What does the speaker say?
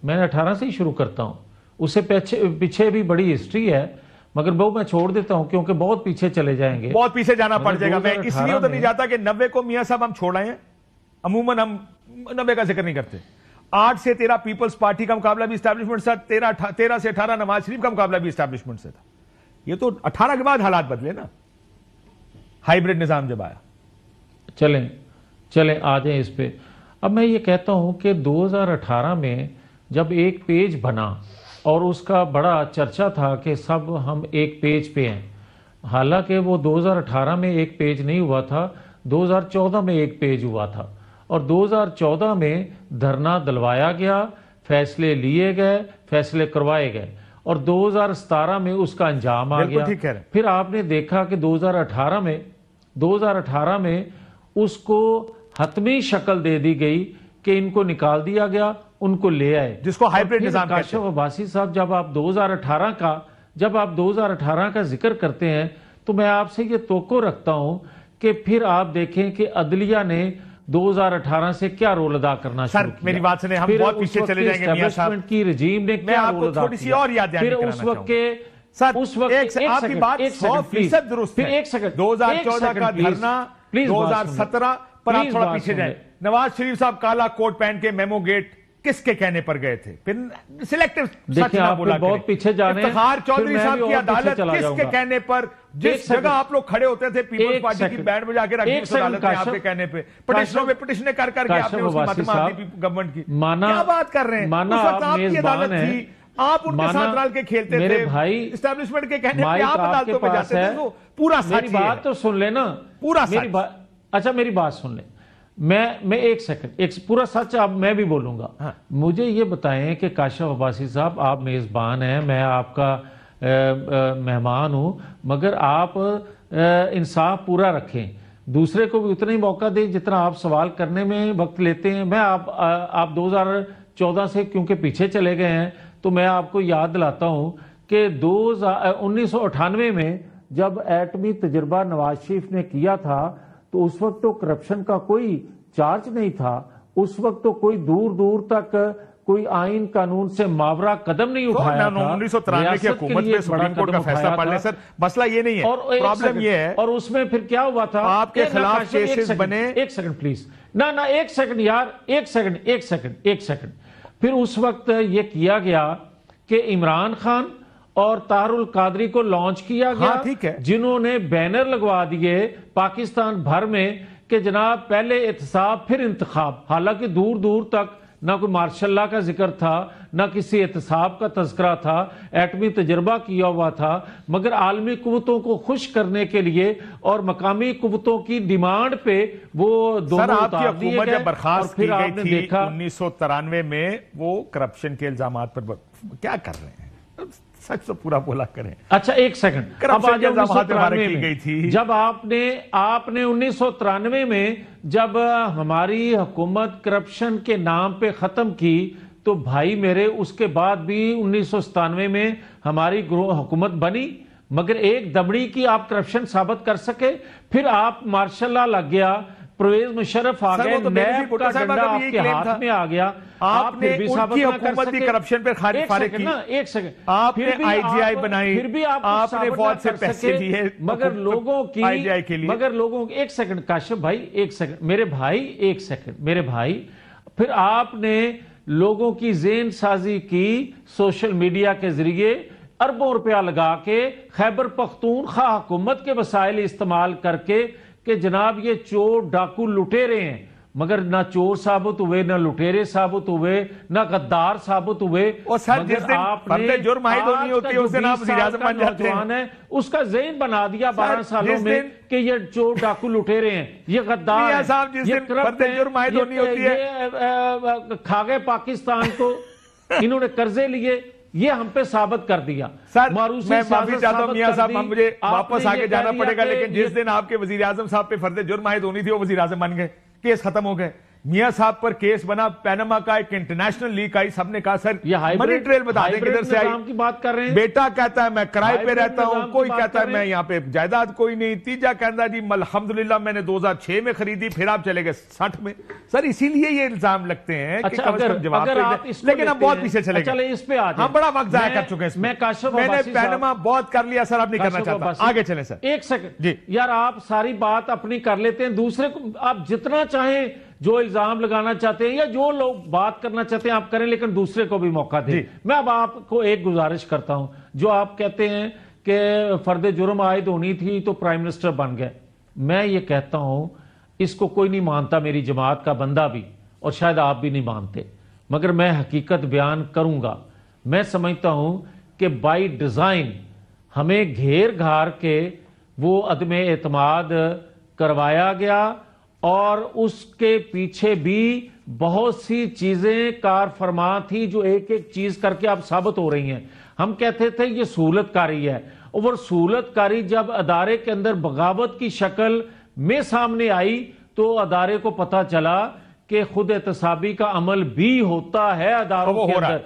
میں 18 سے ہی شروع کرتا ہوں. اس سے پیچھے بھی بڑی ہسٹری ہے, مگر وہ میں چھوڑ دیتا ہوں کیونکہ بہت پیچھے چلے جائیں گے. بہت پیچھے جانا پڑ جائے گا. میں اس لیے ادھر نہیں جاتا کہ 90 کو میاں صاحب ہم چھوڑ آئے ہیں. عموماً ہم 90 کا ذکر نہیں کرتے. 8 سے 13 پیپلز پارٹی کا مقابلہ بھی اسٹیبلشمنٹ سے, 13 سے 18 نواز شریف کا مقابلہ بھی اسٹیبلشمنٹ سے تھا. یہ تو 18 کے بعد حالات بدلے نا, ہائیبرڈ نظام جب آیا. چلیں آ جائیں اس پہ. اب میں یہ کہتا ہوں کہ 2018 میں جب ایک پیج بنا اور اس کا بڑا چرچا تھا کہ سب ہم ایک پیج پہ ہیں, حالانکہ وہ 2018 میں ایک پیج نہیں ہوا تھا, 2014 میں ایک پیج ہوا تھا. اور 2014 میں دھرنا دلوایا گیا, فیصلے لیے گئے, فیصلے کروائے گئے, اور 2017 میں اس کا انجام آ گیا. پھر آپ نے دیکھا کہ 2018 میں اس کو حتمی شکل دے دی گئی کہ ان کو نکال دیا گیا, ان کو لے آئے, جس کو ہائیبرڈ نظام کہتے ہیں. کاشف عباسی صاحب, جب آپ 2018 کا ذکر کرتے ہیں تو میں آپ سے یہ توقع رکھتا ہوں کہ پھر آپ دیکھیں کہ عدلیہ نے 2018 سے کیا رول ادا کرنا شروع کیا. میری بات سنیں, ہم بہت پیچھے چلے جائیں گے میاں صاحب. کی رجیم نے کیا رول ادا کیا. تھوڑی سی اور یاد دہانی کرانا چاہوں گا. اس وقت آپ کی بات 100% درست ہے. 2014 کا دھرنا, 2017 پر آپ تھوڑا پیچھے جائیں. نواز شریف صاحب کالا کوٹ پہن کے میمو گیٹ کس کے کہنے پر گئے تھے؟ پھر سلیکٹیو سچ نہ بولا کریں. بہت پیچھے جانے ہیں. افتخار چودھری صاحب کی عدالت کس کے کہنے پر, جس جگہ آپ لوگ کھڑے ہوتے تھے پیپلز پارٹی کی بینڈ بجا کے رکھی اس عدالت میں, آپ کے کہنے پہ پٹیشنوں میں پٹیشنیں کر کے آپ نے اس کی مت مار دی گورنمنٹ کی. کیا بات کر رہے ہیں؟ اس وقت آپ کی عدالت تھی, آپ ان کے ساتھ رل کے کھیلتے تھے. اسٹیبلشمنٹ کے کہنے پہ آپ عدالتوں میں جاتے تھے. تو پورا سچ. میری بات تو سن لینا, پورا سچ. اچھا میری بات سن لیں. میں ایک سیکنڈ, ایک پورا سچ اب میں بھی بولوں گا. مجھے یہ بتائیں کہ کاشف عباسی صاحب, آپ میزبان ہیں, میں آپ کا مہمان ہوں, مگر آپ انصاف پورا رکھیں, دوسرے کو بھی اتنا ہی موقع دیں جتنا آپ سوال کرنے میں وقت لیتے ہیں. میں آپ 2014 سے کیونکہ پیچھے چلے گئے ہیں تو میں آپ کو یاد دلاتا ہوں کہ 1998 میں جب ایٹمی تجربہ نواز شریف نے کیا تھا تو اس وقت تو کرپشن کا کوئی چارج نہیں تھا. اس وقت تو کوئی دور تک کوئی آئین قانون سے ماورا قدم نہیں اٹھایا تھا. 1993 کی حکومت میں سپریم کورٹ کا فیصلہ پڑھ لیں سر. مسئلہ یہ نہیں ہے, پرابلم یہ ہے. اور اس میں پھر کیا ہوا تھا, آپ کے خلاف کیسز بنے. ایک سیکنڈ پلیز, نہ ایک سیکنڈ یار, ایک سیکنڈ. پھر اس وقت یہ کیا گیا کہ عمران خان اور طاہر القادری کو لانچ کیا گیا, جنہوں نے بینر لگوا دیے پاکستان بھر میں کہ جناب پہلے احتساب پھر انتخاب. حالانکہ دور تک نہ کوئی مارشل لا کا ذکر تھا, نہ کسی احتساب کا تذکرہ تھا, ایٹمی تجربہ کیا ہوا تھا, مگر عالمی قوتوں کو خوش کرنے کے لیے اور مقامی قوتوں کی ڈیمانڈ پہ وہ دونوں اتار دیے گئے. سر آپ کی حکومت جب برخاست کی گئی تھی 1993 میں, وہ کرپشن کے الزامات پر کیا کر رہے ہیں؟ سچ تو پورا بولا کریں. اچھا ایک سیکنڈ, اب آ جاؤ 1993 میں جب آپ نے 1993 میں جب ہماری حکومت کرپشن کے نام پہ ختم کی تو بھائی میرے اس کے بعد بھی 1997 میں ہماری حکومت بنی, مگر ایک دمڑی کی آپ کرپشن ثابت کر سکے. پھر آپ مارشل لا لگ گیا, پرویز مشرف آ گئے, نیب کا ڈنڈا آپ کے ہاتھ میں آ گیا, آپ نے ان کی حکومت بھی کرپشن پر فارغ کی. ایک سیکنڈ, آپ نے آئی جی آئی بنائی, پھر بھی آپ نے فوج سے پیسے دیے مگر لوگوں کی آئی جی آئی کے لیے. مگر لوگوں کی, ایک سیکنڈ کاشف بھائی, ایک سیکنڈ میرے بھائی, پھر آپ نے لوگوں کی ذہن سازی کی سوشل میڈیا کے ذریعے, اربوں روپیہ لگا کے خیبر پختونخوا حکومت کے وسائل استعمال کر کے کہ جناب یہ چور ڈاکو لٹیرے ہیں, مگر نہ چور ثابت ہوئے, نہ لٹیرے ثابت ہوئے, نہ غدار ثابت ہوئے. اور سر جس دن فرد جرم عائد ہونی ہوتی ہے اس دن آپ وزیر اعظم بن جاتے ہیں. اس کا ذہن بنا دیا 12 سالوں میں کہ یہ چور ڈاکو لٹیرے ہیں, یہ غدار ہیں, یہ کرپٹ ہیں, یہ کھا گئے پاکستان کو, انہوں نے قرضے لیے, یہ ہم پہ ثابت کر دیا. سر میں معافی چاہتا ہوں میاں صاحب, مجھے واپس آگے جانا پڑے گا, لیکن جس دن آپ کے وزیر اعظم صاحب پہ فرد جرم عائد ہونی تھی وہ وزیر اعظم بن گئے, کیس ختم ہو گئے. میاں صاحب پر کیس بنا، پینما کا ایک انٹرنیشنل لیگ آئی، سب نے کہا سر منی ٹریل بتا دیں کدھر سے آئی، کی بات کر رہے ہیں، بیٹا کہتا ہے میں کرائے پہ رہتا ہوں، کوئی کہتا ہے میں یہاں پہ جائیداد کوئی نہیں، تیجا کہتا ہے جی الحمدللہ میں نے 2006 میں خریدی، پھر آپ چلے گئے 60 میں۔ سر اسی لیے یہ الزام لگتے ہیں کہ لیکن ہم بہت پیچھے چلے گئے، اس پہ آ جائیں، ہم بڑا وقت ضائع کر چکے ہیں، میں نے پینما بہت کر لیا سر، اب نہیں کرنا چاہتا، آگے چلیں سر۔ ایک سیکنڈ جی یار، آپ ساری بات اپنی کر لیتے ہیں، دوسرے کو آپ جتنا چاہیں جو الزام لگانا چاہتے ہیں یا جو لوگ بات کرنا چاہتے ہیں آپ کریں، لیکن دوسرے کو بھی موقع دیں۔ میں اب آپ کو ایک گزارش کرتا ہوں، جو آپ کہتے ہیں کہ فرد جرم عائد ہونی تھی تو پرائم منسٹر بن گئے، میں یہ کہتا ہوں اس کو کوئی نہیں مانتا، میری جماعت کا بندہ بھی، اور شاید آپ بھی نہیں مانتے، مگر میں حقیقت بیان کروں گا۔ میں سمجھتا ہوں کہ بائی ڈیزائن ہمیں گھیر گھار کے وہ عدم اعتماد کروایا گیا، اور اس کے پیچھے بھی بہت سی چیزیں کار فرما تھی جو ایک ایک چیز کر کے اب ثابت ہو رہی ہیں۔ ہم کہتے تھے یہ سہولت کاری ہے، اور سہولت کاری جب ادارے کے اندر بغاوت کی شکل میں سامنے آئی تو ادارے کو پتہ چلا کہ خود احتسابی کا عمل بھی ہوتا ہے اداروں کے اندر۔